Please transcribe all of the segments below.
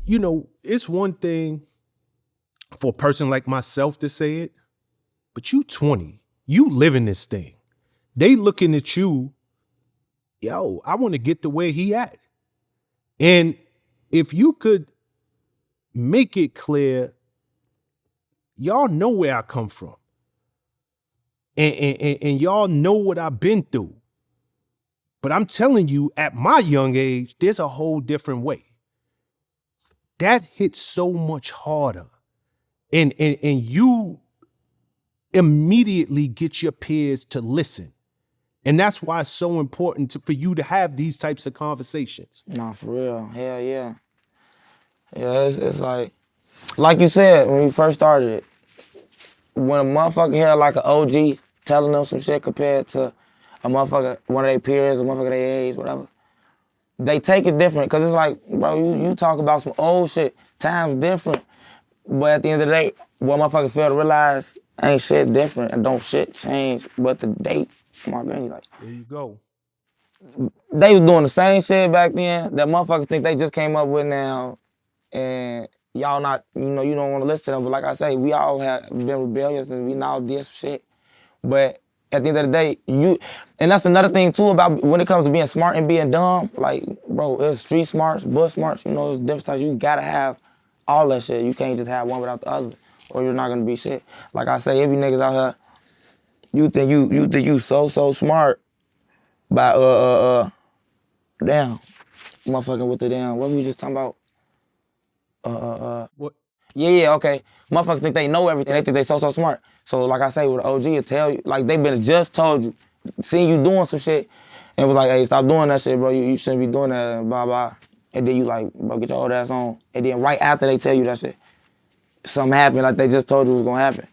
you know, it's one thing for a person like myself to say it, but you 20, you living this thing. They looking at you, yo, I want to get to where he at. And if you could make it clear, y'all know where I come from. And y'all know what I've been through. But I'm telling you, at my young age, there's a whole different way. That hits so much harder. And you immediately get your peers to listen. And that's why it's so important for you to have these types of conversations. Nah, for real. Hell yeah. Yeah, it's like you said, when you first started it, when a motherfucker had like an OG telling them some shit compared to a motherfucker, one of their peers, a motherfucker their age, whatever, they take it different. Cause it's like, bro, you talk about some old shit, times different. But at the end of the day, what motherfuckers fail to realize, ain't shit different and don't shit change but the date. My granny, like, there you go. They was doing the same shit back then that motherfuckers think they just came up with now, and y'all not, you know, you don't want to listen to them. But like I say, we all have been rebellious and we now did some shit. But at the end of the day, and that's another thing too about when it comes to being smart and being dumb. Like, bro, it's street smarts, bus smarts. You know, it's different types. You gotta have all that shit. You can't just have one without the other, or you're not gonna be shit. Like I say, every niggas out here, you think you so smart, by damn, motherfucking with the damn. What we just talking about? What? Yeah, okay. Motherfuckers think they know everything. They think they so smart. So like I say, with the OG, it tell you, like they been just told you, seen you doing some shit, and was like, hey, stop doing that shit, bro. You shouldn't be doing that, and blah, blah. And then you like, bro, get your old ass on. And then right after they tell you that shit, something happened like they just told you was gonna happen.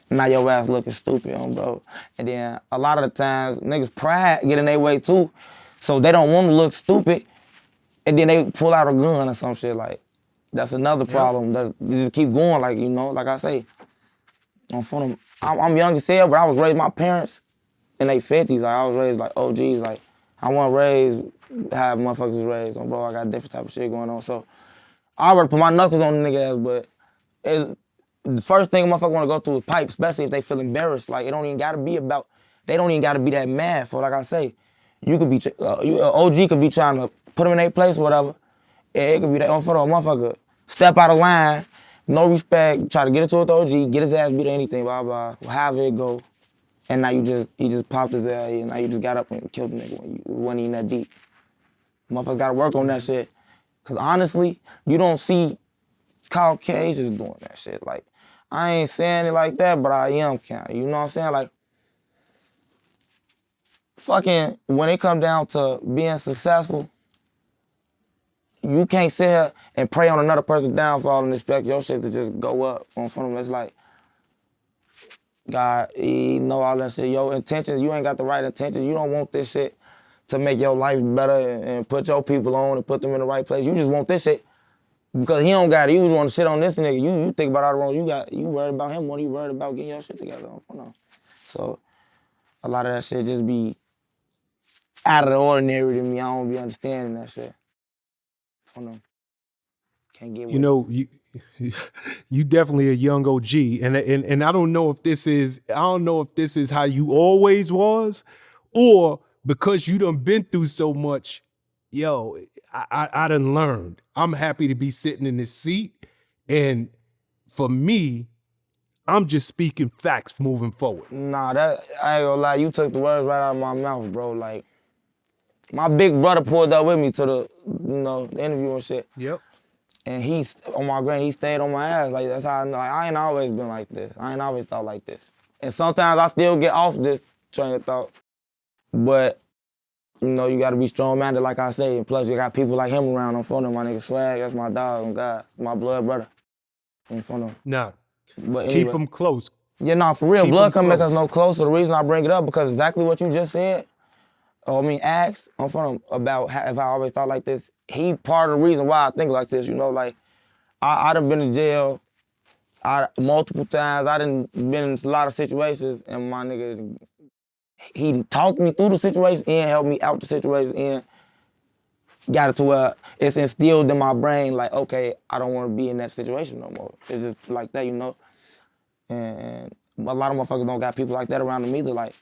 Now your ass looking stupid, bro. And then a lot of the times, niggas' pride get in their way too, so they don't want to look stupid, and then they pull out a gun or some shit. Like, that's another problem. They just keep going, like, you know, like I say. I'm young as hell, but I was raised, my parents in their 50s, like I was raised like OGs, like I wasn't raised how motherfuckers was raised. Bro, I got different type of shit going on, so I already put my knuckles on the nigga ass, but the first thing a motherfucker want to go through is pipe, especially if they feel embarrassed. Like, it don't even got to be about, they don't even got to be that mad for, like I say, you could be, OG could be trying to put them in their place or whatever, and it could be that for a motherfucker, step out of line, no respect, try to get into it with the OG, get his ass beat or anything, blah, blah, however it go, and now he just popped his ass, and now you just got up and killed the nigga when you wasn't even that deep. Motherfuckers got to work on that shit, because honestly, you don't see Caucasians doing that shit. Like, I ain't saying it like that, but I am kind of, you know what I'm saying? Like, fucking, when it come down to being successful, you can't sit here and pray on another person's downfall and expect your shit to just go up on front of them. It's like, God, He know all that shit. Your intentions, you ain't got the right intentions. You don't want this shit to make your life better and put your people on and put them in the right place. You just want this shit because he don't got it. You just want to shit on this nigga. You think about all the wrong. You worried about him more than you worried about getting your shit together. So a lot of that shit just be out of the ordinary to me. I don't be understanding that shit. Can't get with you know, you definitely a young OG, and I don't know if this is how you always was, or because you done been through so much. Yo, I done learned. I'm happy to be sitting in this seat, and for me, I'm just speaking facts moving forward. Nah, I ain't gonna lie. You took the words right out of my mouth, bro. Like, my big brother pulled up with me to the interview and shit. Yep. And he stayed on my ass. Like, that's how I know. Like, I ain't always been like this. I ain't always thought like this. And sometimes I still get off this train of thought. But, you gotta be strong-minded, like I say. And plus, you got people like him around on phone. My nigga Swag, that's my dog on God. My blood brother. On phone. Nah, but keep them close. Yeah, nah, for real. Keep blood can't make us no closer. The reason I bring it up, because exactly what you just said, asked on phone about if I always thought like this. He part of the reason why I think like this, like, I done been in jail multiple times. I done been in a lot of situations, and my nigga, he talked me through the situation and helped me out the situation, and got it to where it's instilled in my brain, like, okay, I don't want to be in that situation no more. It's just like that, you know? And a lot of motherfuckers don't got people like that around them either. Like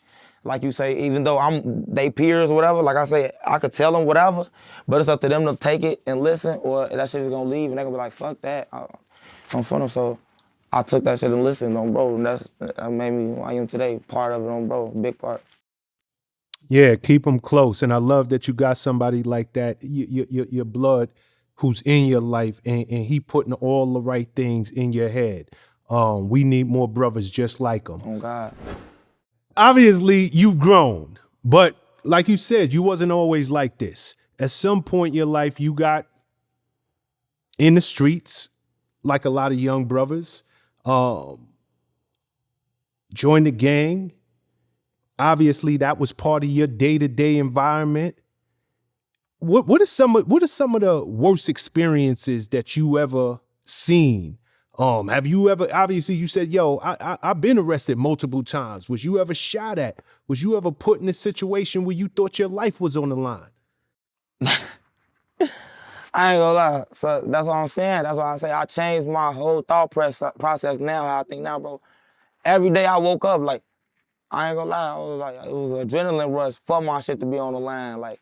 you say, even though I'm they peers or whatever, like I say, I could tell them whatever, but it's up to them to take it and listen, or that shit's gonna leave and they're gonna be like, fuck that. I'm for them, so I took that shit and listened on bro, and that made me who I am today, part of it on bro, big part. Yeah, keep them close. And I love that you got somebody like that, your blood, who's in your life, and he putting all the right things in your head. We need more brothers just like him. Oh God. Obviously, you've grown, but like you said, you wasn't always like this. At some point in your life, you got in the streets, like a lot of young brothers, joined the gang. Obviously, that was part of your day-to-day environment. What are some of the worst experiences that you ever seen? Have you ever, obviously you said, yo, I've been arrested multiple times. Was you ever shot at? Was you ever put in a situation where you thought your life was on the line? I ain't gonna lie. So that's what I'm saying. That's why I say I changed my whole thought process now, how I think now, bro. Every day I woke up, like, I ain't gonna lie, I was like, it was an adrenaline rush for my shit to be on the line. Like,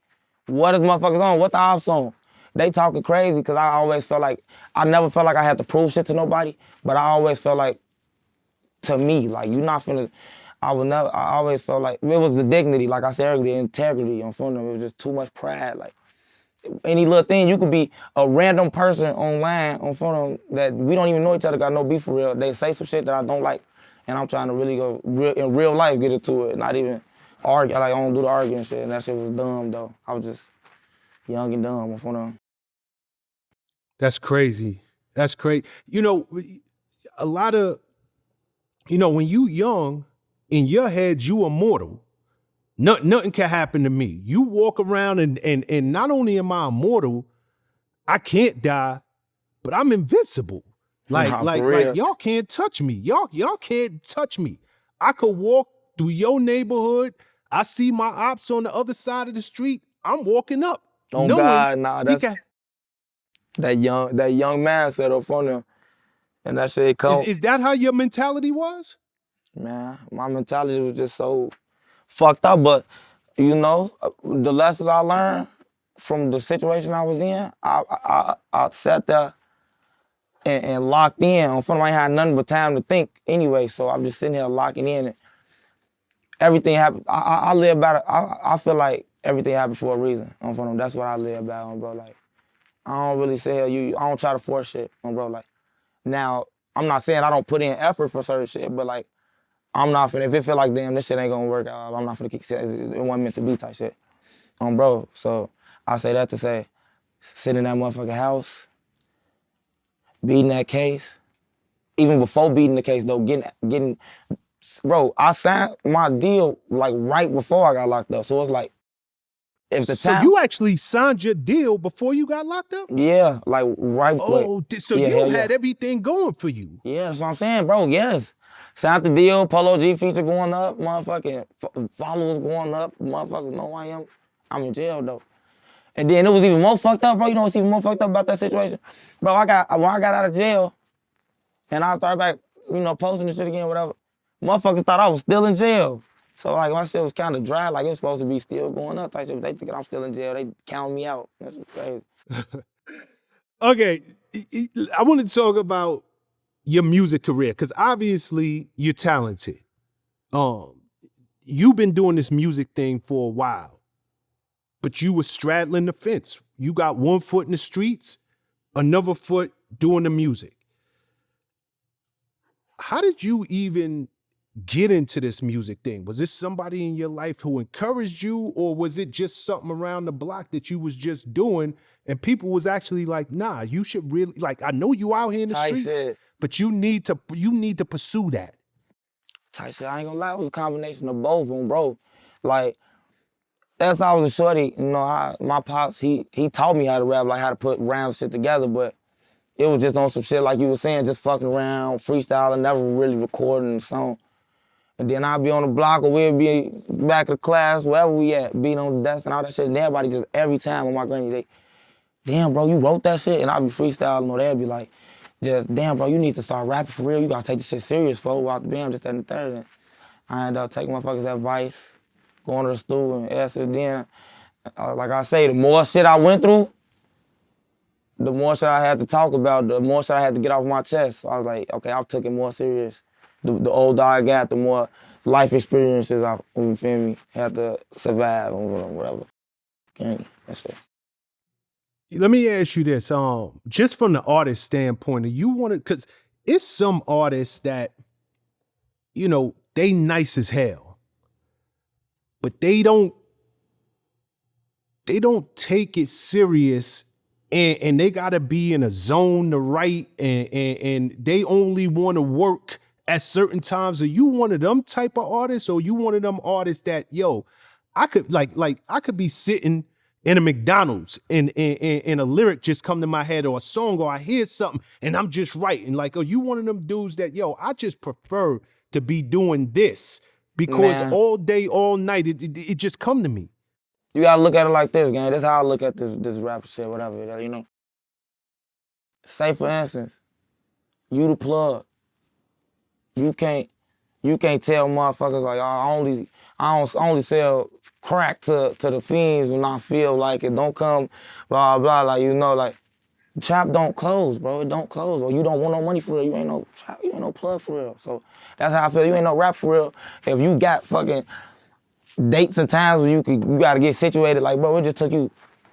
what is motherfuckers on? What the ops on? They talking crazy, because I always felt like, I never felt like I had to prove shit to nobody, but I always felt like, to me, like, you not finna, I always felt like, it was the dignity, like I said earlier, the integrity on front of them. It was just too much pride. Like, any little thing, you could be a random person online on front of them that we don't even know each other, got no beef for real. They say some shit that I don't like, and I'm trying to really go in real life get into it, not even argue. Like, I don't do the arguing shit, and that shit was dumb though. I was just young and dumb on front of them. That's crazy. That's crazy. You know, a lot of, you know, when you young, in your head, you immortal. Nothing can happen to me. You walk around and not only am I immortal, I can't die, but I'm invincible. Like y'all can't touch me. Y'all can't touch me. I could walk through your neighborhood. I see my ops on the other side of the street. I'm walking up. Oh God, nah, that's that young man set up on them, and that shit come. Is that how your mentality was? Man, my mentality was just so fucked up. But you know, the lessons I learned from the situation I was in, I sat there and locked in. On front of my had nothing but time to think anyway. So I'm just sitting here locking in. And everything happened. I live by it. I feel like everything happened for a reason. On front of them. That's what I live by, bro. Like, I don't really say hell. I don't try to force shit, bro. Like, now I'm not saying I don't put in effort for certain shit, but like, I'm not finna. If it feel like damn, this shit ain't gonna work out, I'm not finna kick shit. It wasn't meant to be type shit, bro. So I say that to say, sit in that motherfucking house, beating that case. Even before beating the case though, getting, bro. I signed my deal like right before I got locked up. So it's like, if the time. So you actually signed your deal before you got locked up? Yeah, like right. Oh, so yeah, you had everything going for you. Yeah, that's what I'm saying, bro. Yes. Signed the deal, Polo G feature going up, motherfucking followers going up, motherfuckers know who I am. I'm in jail though. And then it was even more fucked up, bro. You know what's even more fucked up about that situation? Bro, when I got out of jail and I started back, you know, posting this shit again, whatever, motherfuckers thought I was still in jail. So like my shit was kind of dry, like it was supposed to be still going up type shit, but they thinking I'm still in jail. They counting me out. That's crazy. Okay, I want to talk about your music career, because obviously you're talented. You've been doing this music thing for a while, but you were straddling the fence. You got one foot in the streets, another foot doing the music. How did you even get into this music thing? Was this somebody in your life who encouraged you, or was it just something around the block that you was just doing and people was actually like, nah, you should really, like, I know you out here in the streets, shit. but you need to pursue that. Type shit, I ain't gonna lie, it was a combination of both of them, bro. Like, that's how I was a shorty, you know, my pops, he taught me how to rap, like how to put round shit together, but it was just on some shit like you were saying, just fucking around, freestyling, never really recording the song. And then I'd be on the block, or we'd be back of the class, wherever we at, beating on the desk and all that shit. And everybody just, every time on my granny, damn, bro, you wrote that shit? And I'll be freestyling, or they'll be like, just, damn, bro, you need to start rapping for real. You gotta take this shit serious, folks. Out the bam, just that and the third. And I end up taking motherfuckers' advice, going to the stool and asking. Then, like I say, the more shit I went through, the more shit I had to talk about, the more shit I had to get off my chest. So I was like, okay, I took it more serious. The older I got, the more life experiences I, you feel me, had to survive or whatever. Okay, that's it. Let me ask you this, just from the artist standpoint, you want to, because it's some artists that, you know, they nice as hell, but they don't take it serious, and they gotta be in a zone to write, and they only want to work at certain times. Are you one of them type of artists, or you one of them artists that, yo, I could like I could be sitting in a McDonald's and a lyric just come to my head, or a song, or I hear something and I'm just writing? Like, are you one of them dudes that, yo, I just prefer to be doing this because all day, all night, it just come to me? You gotta look at it like this, gang. That's how I look at this rap shit, whatever, you know. Say for instance, you the plug. You can't tell motherfuckers like, I only sell crack to the fiends when I feel like it. Don't come, blah blah, like, you know, like, trap don't close, bro. It don't close. Or you don't want no money for real. You ain't no trap, you ain't no plug for real. So that's how I feel. You ain't no rap for real. If you got fucking dates and times where you gotta get situated, like, bro, it just took you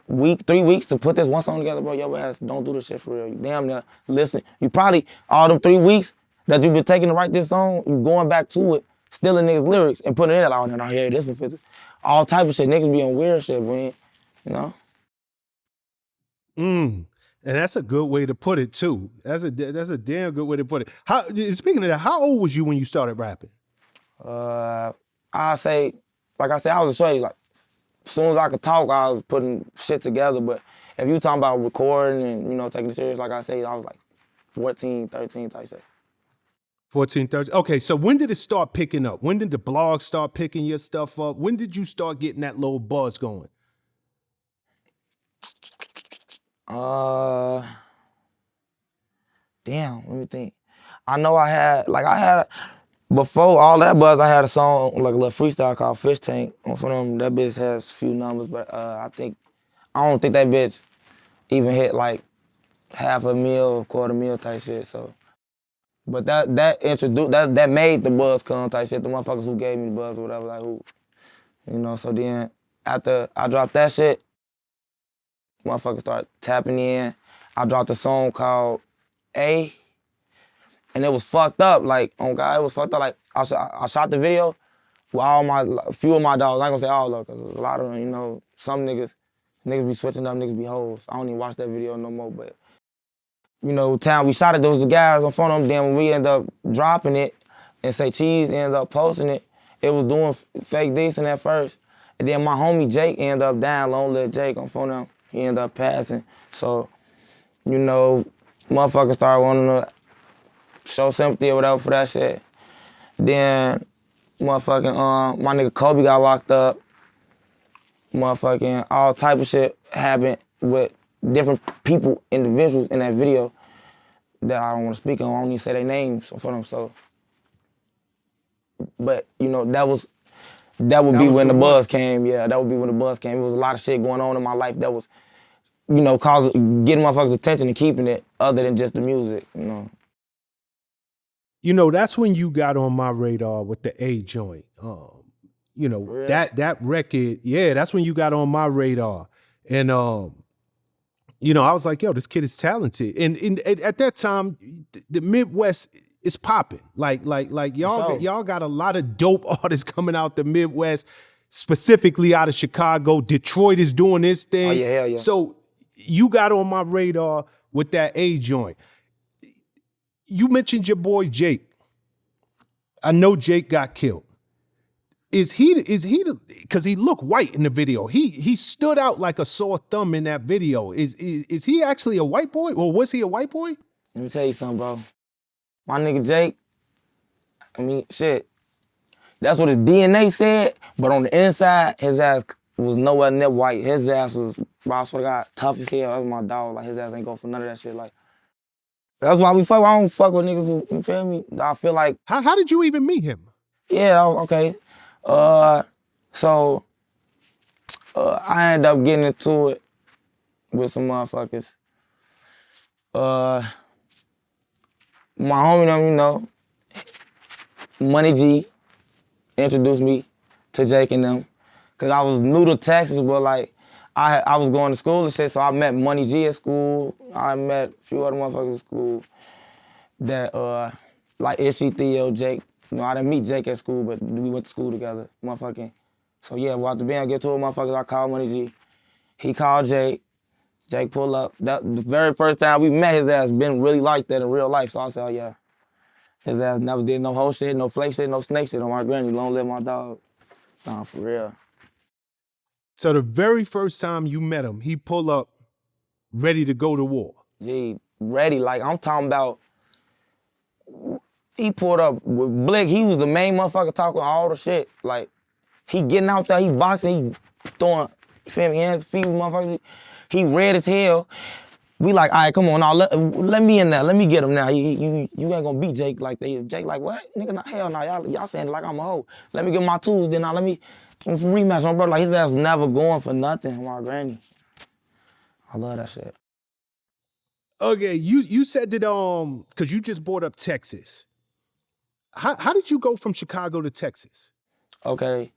3 weeks to put this one song together, bro. Your ass don't do this shit for real. You damn near listen. You probably all them 3 weeks that you've been taking to write this song, you going back to it, stealing niggas' lyrics and putting it in, like, oh, no, hear this one, 50. All type of shit. Niggas be on weird shit, man. You know? And that's a good way to put it too. That's a damn good way to put it. Speaking of that, how old was you when you started rapping? I say, like I said, I was a shorty. Like, as soon as I could talk, I was putting shit together. But if you talking about recording and, you know, taking it serious, like I say, I was like 14, 13 type shit. 14, 13. Okay, so when did it start picking up? When did the blog start picking your stuff up? When did you start getting that little buzz going? Damn, let me think. I know I had, before all that buzz, I had a song, like a little freestyle called Fish Tank. On some of them, that bitch has a few numbers, but I don't think that bitch even hit like $500,000, $250,000 type shit, so. But that made the buzz come type shit. The motherfuckers who gave me the buzz or whatever, like, who, you know. So then after I dropped that shit, motherfuckers start tapping in. I dropped a song called A, and it was fucked up. Like, on God, it was fucked up. Like, I shot the video with a few of my dogs. I ain't gonna say all of them, because a lot of them, you know, some niggas be switching up, niggas be hoes. I don't even watch that video no more, but, you know, time we shot it, there was the guys on front of them. Then when we ended up dropping it, and Say Cheese ended up posting it, it was doing fake decent at first. And then my homie Jake ended up dying, Long Little Jake on front of them. He ended up passing. So, you know, motherfuckers started wanting to show sympathy or whatever for that shit. Then motherfucking, my nigga Kobe got locked up. Motherfucking all type of shit happened with different people, individuals in that video that I don't want to speak on. I don't even say their names for them. So, but, you know, that would be when the buzz came. Yeah, that would be when the buzz came. It was a lot of shit going on in my life that was, you know, getting motherfuckers' attention and keeping it, other than just the music, you know. You know, that's when you got on my radar with the A joint. You know, Really? that record, yeah, that's when you got on my radar. And you know, I was like, yo, this kid is talented. And at that time, the Midwest is popping. Like y'all got a lot of dope artists coming out the Midwest, specifically out of Chicago. Detroit is doing this thing. Oh, yeah, hell yeah. So you got on my radar with that A joint. You mentioned your boy Jake. I know Jake got killed. Is he because he looked white in the video. He stood out like a sore thumb in that video. Is he actually a white boy? Or was he a white boy? Let me tell you something, bro. My nigga Jake, I mean, shit. That's what his DNA said, but on the inside, his ass was nowhere near white. His ass was Bro, I swear to God, tough as hell. That's my dog. Like, his ass ain't go for none of that shit. Like, that's why we fuck. I don't fuck with niggas who, you feel me? I feel like, How did you even meet him? yeah, okay. So I ended up getting into it with some motherfuckers. My homie, them, you know, Money G introduced me to Jake and them. Cause I was new to Texas, but like, I was going to school and shit, so I met Money G at school. I met a few other motherfuckers at school that, like Ishi, Theo, Jake. You know, I didn't meet Jake at school, but we went to school together, motherfucking. So yeah, well, after being get to it, motherfuckers, I called Money G. He called Jake. Jake pulled up. The very first time we met, his ass been really like that in real life. So I said, oh yeah. His ass never did no whole shit, no flake shit, no snake shit on my granny. Long live my dog. Nah, for real. So the very first time you met him, he pull up ready to go to war. Gee, ready. Like, I'm talking about, he pulled up with Blick. He was the main motherfucker talking all the shit. Like, he getting out there, he boxing, he throwing, you feel me, hands, feet, motherfuckers. He red as hell. We like, all right, come on, now, let me in there. Let me get him now. You ain't gonna beat Jake like that. Jake like, what? Nigga, nah, hell no, y'all saying it like I'm a hoe. Let me get my tools, then now let me, rematch my brother. Like, his ass never going for nothing, my granny. I love that shit. Okay, you said that cause you just brought up Texas. How did you go from Chicago to Texas? Okay,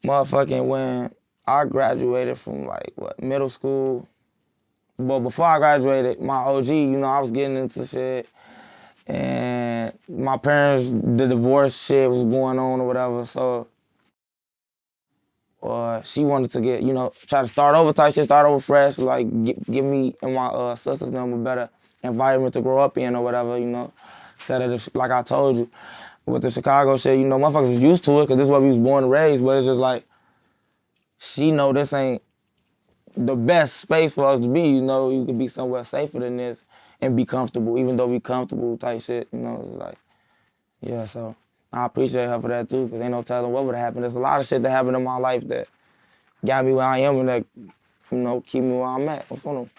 motherfucking when I graduated from like, what, middle school. But before I graduated, my OG, you know, I was getting into shit. And my parents, the divorce shit was going on or whatever. So she wanted to get, you know, try to start over type shit, start over fresh, like give me and my sisters them a better environment to grow up in or whatever, you know. Instead of, like I told you, with the Chicago shit, you know, motherfuckers was used to it because this is where we was born and raised, but it's just like, she know this ain't the best space for us to be, you know. You could be somewhere safer than this and be comfortable, even though we comfortable type shit, you know. It's like, yeah, so I appreciate her for that too, because ain't no telling what would have happened. There's a lot of shit that happened in my life that got me where I am and that, you know, keep me where I'm at. What's on them?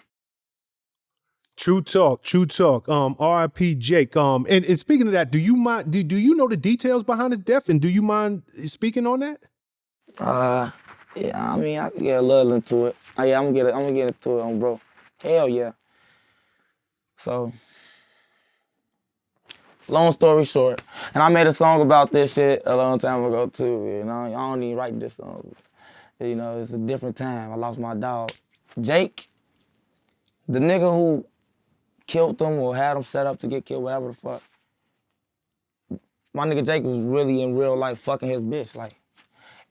True talk, true talk. R.I.P. Jake. And speaking of that, do you mind? Do you know the details behind his death? And do you mind speaking on that? Yeah, I mean, I can get a little into it. Yeah, I'm gonna get into it, bro. Hell yeah. So, long story short, and I made a song about this shit a long time ago too. You know, I don't even write this song. You know, it's a different time. I lost my dog, Jake, the nigga who killed him or had him set up to get killed, whatever the fuck. My nigga Jake was really in real life fucking his bitch. Like,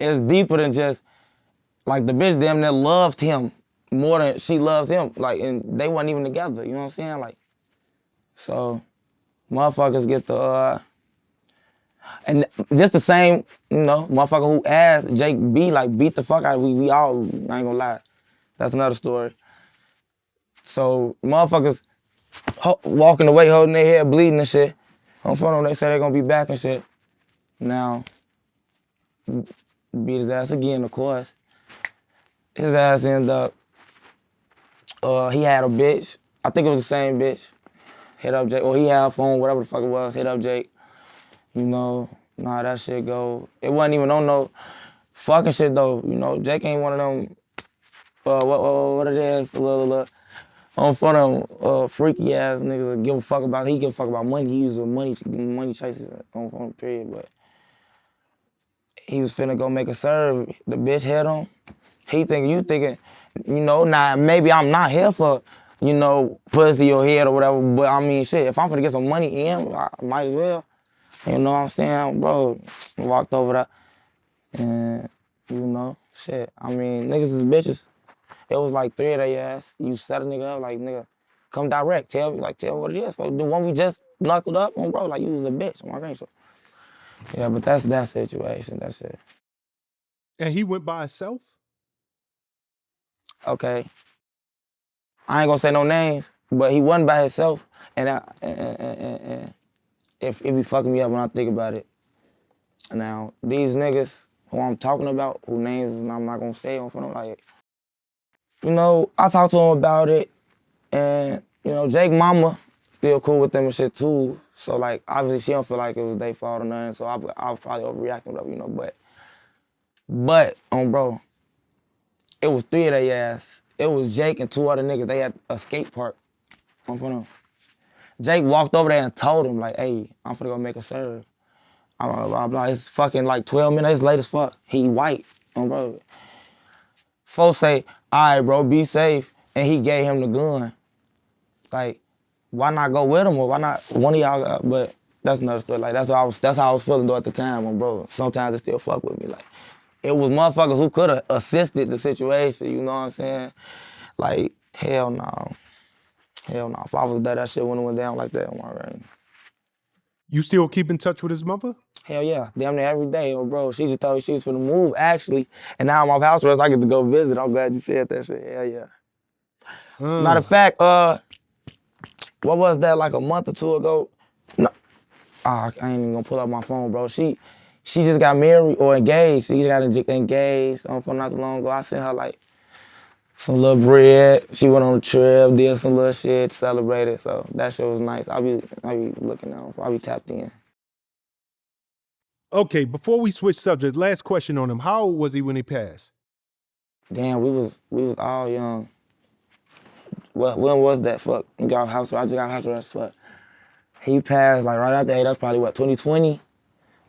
it's deeper than just, like, the bitch damn near loved him more than she loved him. Like, and they wasn't even together, you know what I'm saying? Like, so motherfuckers get the, and this the same, you know, motherfucker who asked Jake B, like, beat the fuck out of we all, I ain't gonna lie. That's another story. So motherfuckers walking away holding their head bleeding and shit. On front of them, they say they're gonna be back and shit. Now, beat his ass again, of course. His ass ended up, he had a bitch. I think it was the same bitch. Hit up Jake, or he had a phone, whatever the fuck it was, hit up Jake. You know, nah, that shit go. It wasn't even on no fucking shit though. You know, Jake ain't one of them, what it is, on front of them freaky ass niggas that give a fuck about, he give a fuck about money. He was a money chaser on period, but he was finna go make a serve. The bitch hit him. He thinking, you thinking, you know, now maybe I'm not here for, you know, pussy or head or whatever, but I mean, shit, if I'm finna get some money in, I might as well. You know what I'm saying? Bro, walked over there and, you know, shit. I mean, niggas is bitches. It was like 3 of their ass. You set a nigga up like, nigga, come direct. Tell me what it is. The one we just knuckled up on, bro, like you was a bitch. On my green, so. Yeah, but that's that situation. That's it. And he went by himself? Okay. I ain't gonna say no names, but he wasn't by himself. And if it be fucking me up when I think about it. Now, these niggas who I'm talking about, who names I'm not gonna say on front of, like, you know, I talked to him about it, and, you know, Jake mama still cool with them and shit too. So, like, obviously she don't feel like it was their fault or nothing, so I was probably overreacting, whatever, you know, but, bro, it was 3 of their ass. It was Jake and 2 other niggas. They had a skate park on front of them. Jake walked over there and told him, like, hey, I'm finna go make a serve. Blah, blah, blah. It's fucking like 12 minutes late as fuck. He white, bro. Folks say, all right, bro, be safe. And he gave him the gun. Like, why not go with him or why not one of y'all? But that's another story. Like, that's how I was feeling though at the time, bro. Sometimes it still fuck with me. Like, it was motherfuckers who could have assisted the situation, you know what I'm saying? Like, hell no. Hell no. If I was there, that shit wouldn't have went down like that on my ring. You still keep in touch with his mother? Hell yeah. Damn near every day, bro. She just told me she was finna move, actually. And now I'm off house arrest, I get to go visit. I'm glad you said that shit. Hell yeah. Matter of fact, what was that, like a month or 2 ago? No. I ain't even gonna pull up my phone, bro. She just got married or engaged. She just got engaged from not too long ago. I sent her like some little bread. She went on a trip, did some little shit, celebrated. So that shit was nice. I'll be looking out. I'll be tapped in. Okay, before we switch subjects, last question on him. How old was he when he passed? Damn, we was all young. When was that? Fuck. I just got house arrest. Fuck. He passed like right after 8. That's probably what, 2020?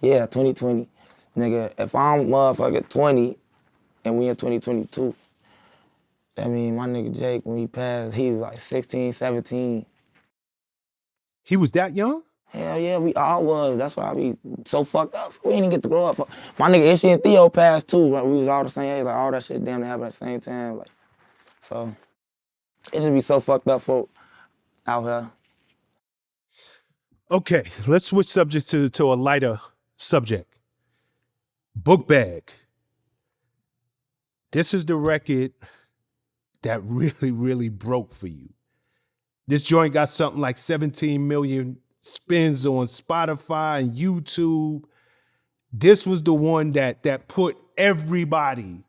Yeah, 2020. Nigga, if I'm motherfucking 20 and we in 2022, I mean, my nigga Jake, when he passed, he was like 16, 17. He was that young? Hell yeah, we all was. That's why I be so fucked up. We didn't get to grow up. My nigga Ishi and Theo passed too. Like, we was all the same age. Like, all that shit damn near happened at the same time. Like, so it just be so fucked up folk out here. Okay, let's switch subjects to a lighter subject. Bookbag. This is the record that really, really broke for you. This joint got something like 17 million spins on Spotify and YouTube. This was the one that put everybody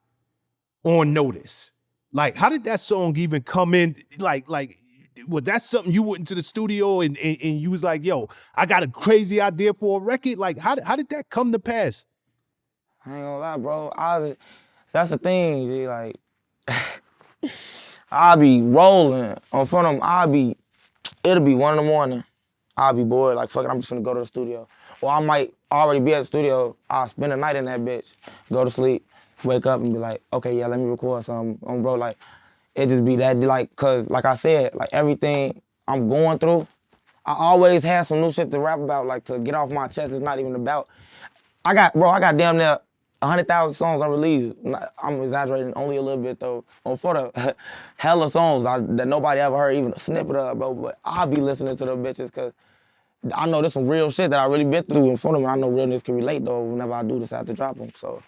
on notice. Like, how did that song even come in? Like, was that something you went into the studio and you was like, yo, I got a crazy idea for a record? Like, how did that come to pass? I ain't gonna lie, bro. That's the thing, G. Like, I'll be rolling on front of them. It'll be 1 in the morning. I'll be bored, like, fuck it, I'm just gonna go to the studio. Or I might already be at the studio. I'll spend the night in that bitch, go to sleep, wake up and be like, okay, yeah, let me record something. Bro, like, it just be that, like, cause like I said, like everything I'm going through, I always have some new shit to rap about, like to get off my chest. It's not even about, I got damn near 100,000 songs unreleased. I'm exaggerating only a little bit though. For the hella songs that nobody ever heard even a snippet of, bro. But I'll be listening to them bitches cause I know there's some real shit that I really been through in front of me. I know real niggas can relate though whenever I do decide to drop them. So,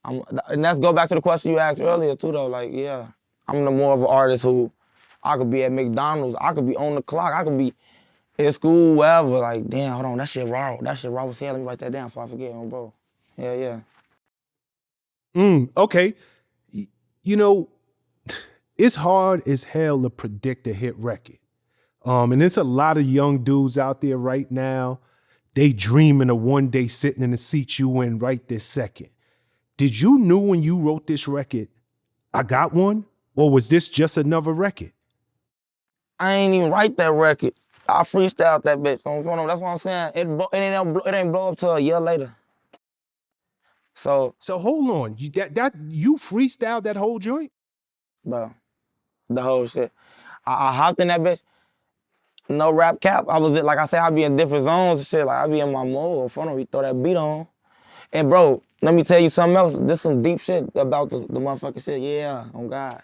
and that's go back to the question you asked earlier too though. Like, yeah, I'm the more of an artist who I could be at McDonald's, I could be on the clock, I could be in school, wherever. Like, damn, hold on, that shit raw as hell. Let me write that down before I forget, bro. Yeah. Okay. You know, it's hard as hell to predict a hit record. And there's a lot of young dudes out there right now. They dreaming of one day sitting in the seat you in right this second. Did you know when you wrote this record, I got one? Or was this just another record? I ain't even write that record. I freestyled that bitch. That's what I'm saying. It ain't blow up till a year later. So hold on. You freestyled that whole joint? bro, the whole shit. I hopped in that bitch. No rap cap. Like I said, I be in different zones and shit. Like I be in my mode. In front of me, throw that beat on. And bro, let me tell you something else. There's some deep shit about the motherfucking shit. Yeah, on God.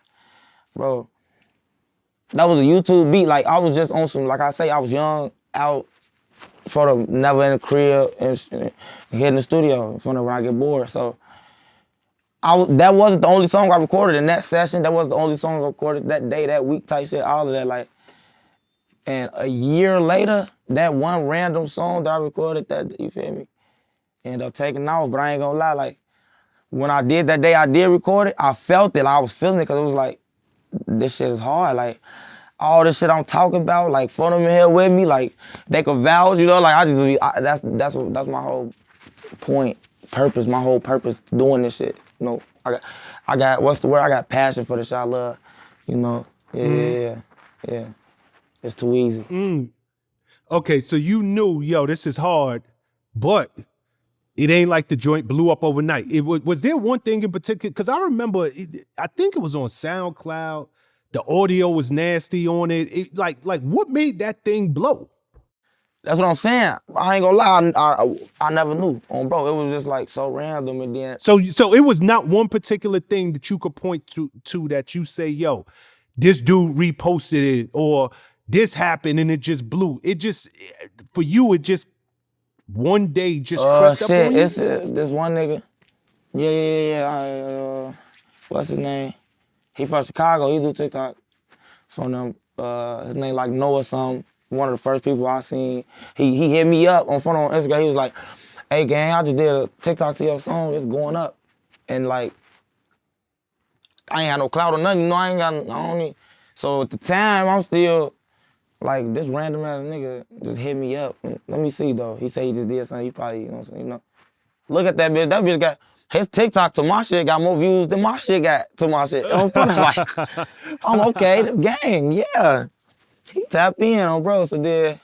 Bro, that was a YouTube beat. Like I was just on some, like I say, I was young, out, never in the crib, and hit in the studio in front of when I get bored. So that wasn't the only song I recorded in that session. That was the only song I recorded that day, that week type shit, all of that. Like, and a year later, that one random song that I recorded, that, you feel me, ended up taking off. But I ain't gonna lie, like, when I did that day, I did record it. I felt it. I was feeling it because it was like, this shit is hard. Like, all this shit I'm talking about, like, for them in here with me, like, they could vouch, you know, like, that's my whole point, purpose, my whole purpose doing this shit. You know, I got what's the word? I got passion for the shit I love, you know. Yeah. It's too easy. Okay, so you knew, yo, this is hard, but it ain't like the joint blew up overnight. Was there one thing in particular? Because I remember, I think it was on SoundCloud. The audio was nasty on it. Like what made that thing blow? That's what I'm saying. I ain't gonna lie, I never knew, bro. It was just like so random, and then. So it was not one particular thing that you could point to that you say, yo, this dude reposted it or this happened and it just blew. It just, for you, it just one day just crept up on you? It's this one nigga. Yeah. What's his name? He from Chicago. He do TikTok from them. His name like Noah something. One of the first people I seen. He hit me up on Instagram. He was like, "Hey gang, I just did a TikTok to your song. It's going up." And like, I ain't had no clout or nothing. You know, I don't need. So at the time, I'm still like, this random ass nigga just hit me up. Let me see though. He said he just did something. He probably, you know what I'm saying, you know. Look at that bitch. That bitch got his TikTok to my shit got more views than my shit got to my shit. I'm like, I'm okay. This gang, yeah. He tapped in, bro. So then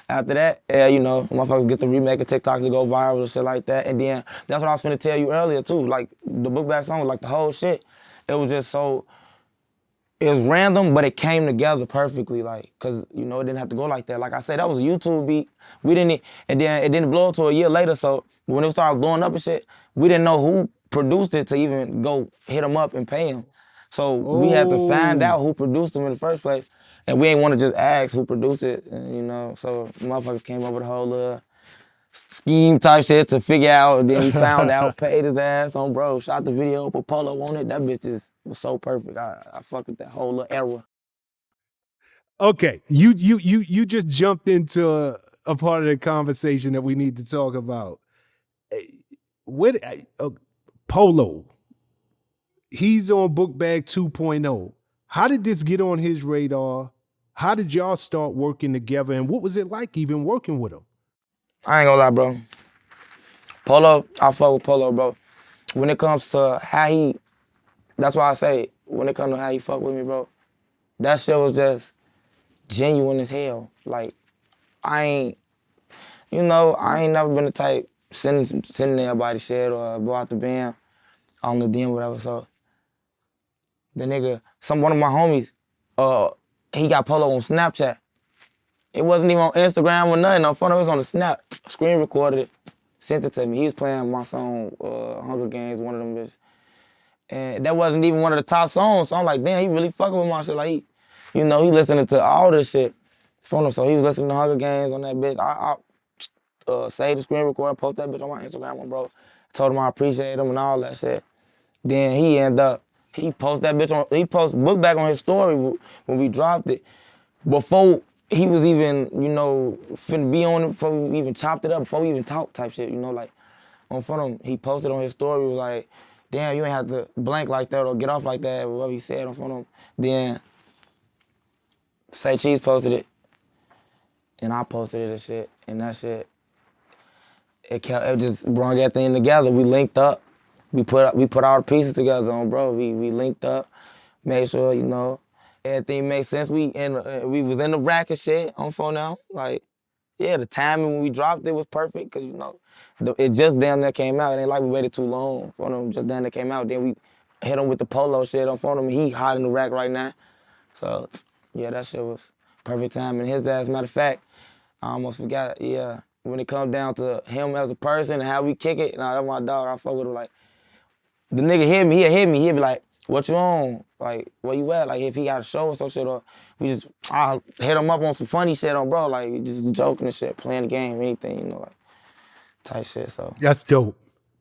after that, you know, motherfuckers get to remake a TikTok to go viral and shit like that. And then that's what I was finna tell you earlier too. Like the Bookbag song, like the whole shit, it was just so. It was random, but it came together perfectly, like, cause you know it didn't have to go like that. Like I said, that was a YouTube beat. We didn't, and then it didn't blow until a year later. So when it started blowing up and shit, we didn't know who produced it to even go hit him up and pay him. So we had to find out who produced him in the first place, and we ain't want to just ask who produced it, you know. So motherfuckers came up with a whole scheme type shit to figure out. And then he found out, paid his ass on, bro. Shot the video, put Polo on it. That bitch just was so perfect. I fuck with that whole little era. Okay, you just jumped into a part of the conversation that we need to talk about. What Polo? He's on Bookbag 2.0. How did this get on his radar? How did y'all start working together, and what was it like even working with him? I ain't gonna lie, bro. Polo, I fuck with Polo, bro. When it comes to how he, that's why I say, when it comes to how he fuck with me, bro, that shit was just genuine as hell. Like, I ain't never been the type sending everybody shit or go out the band on the DM, whatever. So, the nigga, one of my homies, he got Polo on Snapchat. It wasn't even on Instagram or nothing. On phone, it was on the Snap. Screen recorded it, sent it to me. He was playing my song, Hunger Games, one of them bitches. And that wasn't even one of the top songs. So I'm like, damn, he really fucking with my shit. Like, he listening to all this shit. So he was listening to Hunger Games on that bitch. I saved the screen recorder, post that bitch on my Instagram, bro. Told him I appreciate him and all that shit. Then he post Bookbag on his story when we dropped it. Before he was even, finna be on it, before we even chopped it up, before we even talked type shit, like, on front of him, he posted on his story, he was like, damn, you ain't have to blank like that or get off like that, whatever he said on front of him. Then, Say Cheese posted it, and I posted it and shit, and that shit, it just brought everything together. We linked up, we put all the pieces together on, bro. We linked up, made sure, everything made sense. We was in the rack and shit on phone now. Like, yeah, the timing when we dropped it was perfect because, it just damn near came out. It ain't like we waited too long for them. Just damn near came out. Then we hit him with the Polo shit on phone him. He hot in the rack right now. So, yeah, that shit was perfect timing. His ass, matter of fact, I almost forgot, yeah, when it comes down to him as a person and how we kick it, that's my dog. I fuck with him. Like, the nigga hit me, he'll be like, what you on? Like, where you at? Like, if he got a show or some shit, or I'll hit him up on some funny shit on, bro, like, just joking and shit, playing the game, anything, like, type shit, so. That's dope.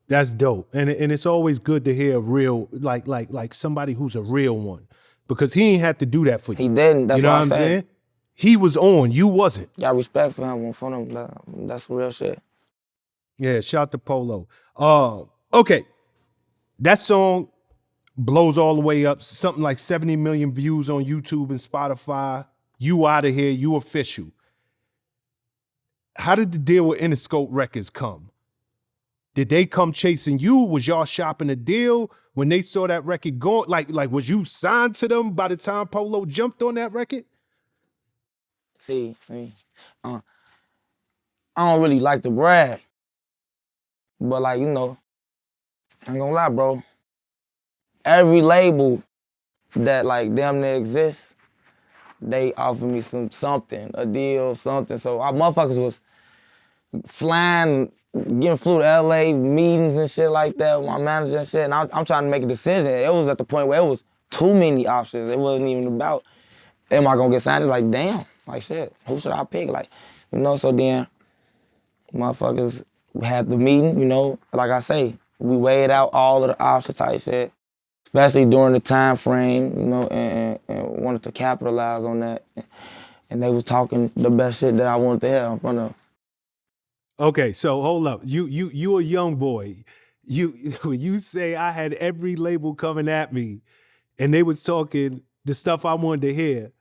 That's dope. And it's always good to hear a real, like somebody who's a real one, because he ain't had to do that for you. He didn't, that's what I'm saying. He was on, you wasn't. Got respect for him on front of him, that's real shit. Yeah, shout to Polo. Okay. That song blows all the way up, something like 70 million views on YouTube and Spotify. You Out of Here, you official. How did the deal with Interscope Records come? Did they come chasing you? Was y'all shopping a deal when they saw that record going? Like was you signed to them by the time Polo jumped on that record? See, I don't really like to brag, but like, you know, I ain't gonna lie, bro. Every label that like damn near exists, they offered me something, a deal, something. So our motherfuckers was flying, getting flew to LA, meetings and shit like that with my manager and shit. And I'm trying to make a decision. It was at the point where it was too many options. It wasn't even about, am I gonna get signed? It's like, damn, like shit, who should I pick? Like, you know, so then motherfuckers had the meeting, you know, like I say, we weighed out all of the options type shit, especially during the time frame, you know, and wanted to capitalize on that. And they was talking the best shit that I wanted to hear in front of them. Okay, so hold up. You a young boy. When you say I had every label coming at me and they was talking the stuff I wanted to hear,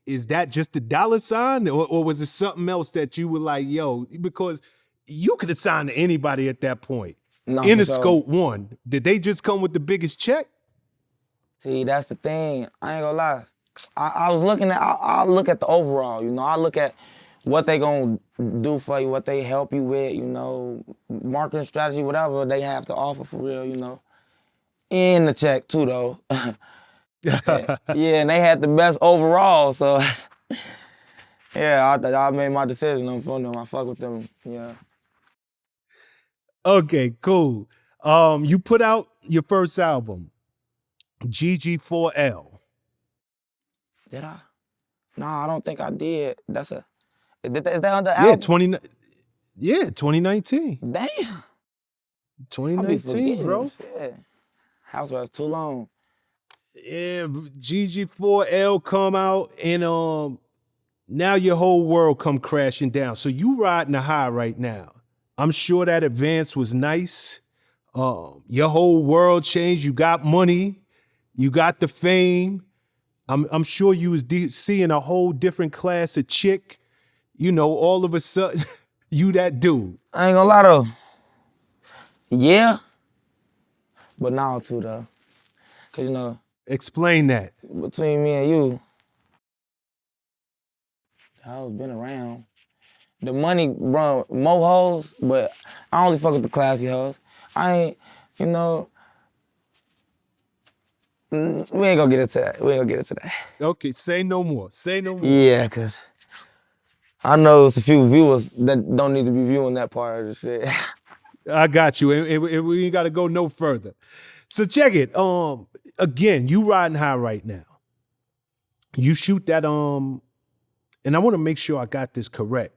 is that just the dollar sign or was it something else that you were like, yo, because you could have signed to anybody at that point. No, Interscope won. Did they just come with the biggest check? See, that's the thing. I ain't gonna lie. I was looking at, I look at the overall, you know, I look at what they gonna do for you, what they help you with, you know, marketing strategy, whatever they have to offer for real, you know. And the check too, though. Yeah, and they had the best overall, so yeah, I made my decision on them. I fuck with them, yeah. Okay, cool. You put out your first album, GG4L. Did I? No, I don't think I did. Is that on the Yeah, album? 2019. Damn. I be 2019, forgetting bro. this shit. House was too long. Yeah, GG4L come out and now your whole world come crashing down. So you riding a high right now. I'm sure that advance was nice. Your whole world changed. You got money. You got the fame. I'm sure you was seeing a whole different class of chick. You know, all of a sudden, you that dude. I ain't gonna lie though. Yeah, but now too though. Cause you know, Explain that. between me and you, the hoes been around. The money, bro, more hoes, but I only fuck with the classy hoes. I ain't, you know, we ain't gonna get into that. Okay, say no more. Say no more. Yeah, cause I know it's a few viewers that don't need to be viewing that part of the shit. I got you. And we ain't got to go no further. So check it. Again, you riding high right now. You shoot that, and I want to make sure I got this correct.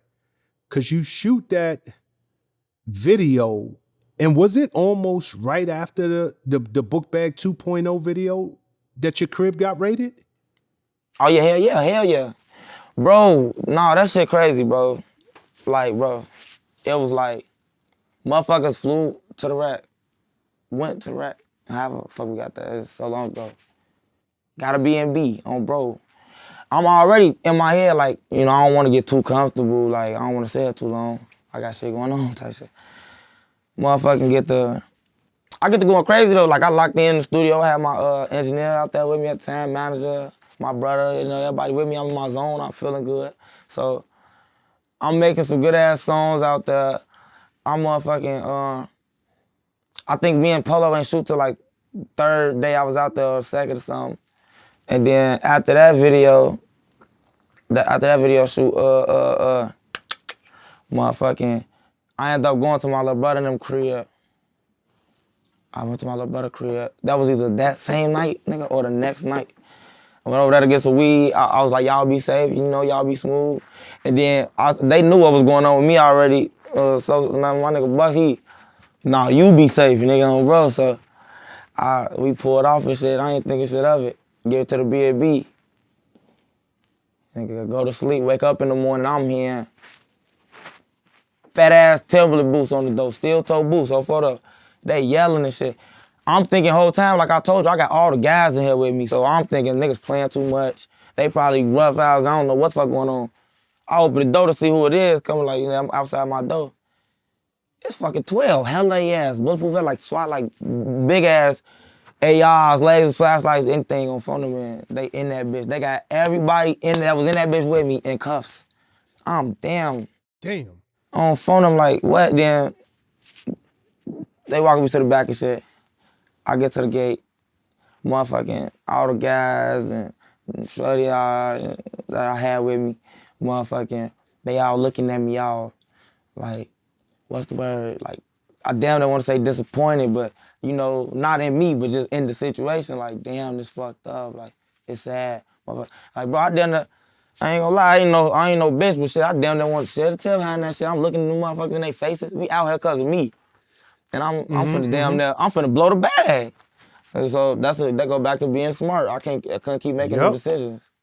Cause you shoot that video, and was it almost right after the Bookbag 2.0 video that your crib got raided? Oh yeah, hell yeah. Bro, nah, that shit crazy, bro. Like, bro, it was like, motherfuckers flew to the rack, went to the rack. However the fuck we got that, it's so long ago. Got a B&B on bro. I'm already in my head like, you know, I don't want to get too comfortable, like, I don't want to stay here too long. I got shit going on type shit. Motherfucking I get to going crazy though. Like I locked in the studio, I had my engineer out there with me at the time, manager, my brother, you know, everybody with me. I'm in my zone, I'm feeling good. So I'm making some good ass songs out there. I'm motherfucking, I think me and Polo ain't shoot till like third day I was out there or second or something. And then after that video shoot, motherfucking, I ended up going to my little brother and them crib. I went to my little brother crib. That was either that same night, nigga, or the next night. I went over there to get some weed. I was like, y'all be safe, you know, y'all be smooth. And then they knew what was going on with me already. So my nigga Buck, you be safe, nigga, bro. So we pulled off and shit. I ain't thinking shit of it. Give it to the B&B. Nigga go to sleep, wake up in the morning, I'm here. Fat ass Timberland boots on the door, steel toe boots, so for the They yelling and shit. I'm thinking whole time, like I told you, I got all the guys in here with me. So I'm thinking niggas playing too much. They probably rough hours. I don't know what the fuck going on. I open the door to see who it is coming like, I'm outside my door. It's fucking 12, hella ass, bulletproof vest, like SWAT, like big ass ARs, lasers, flashlights, anything on front of me. They in that bitch. They got everybody in that was in that bitch with me in cuffs. I'm damn. On phone, I'm like, what? Then they walk me to the back and shit. I get to the gate, motherfucking all the guys and shorty that I had with me, motherfucking, they all looking at me all like, what's the word? Like, I damn don't want to say disappointed, but you know, not in me, but just in the situation. Like, damn, this fucked up. Like, it's sad. Like, bro, I ain't gonna lie, I ain't no bitch, but shit, I damn don't want to share the tell behind that shit. I'm looking at the motherfuckers in their faces. We out here because of me. And I'm finna blow the bag. And so that go back to being smart. I couldn't keep making no decisions.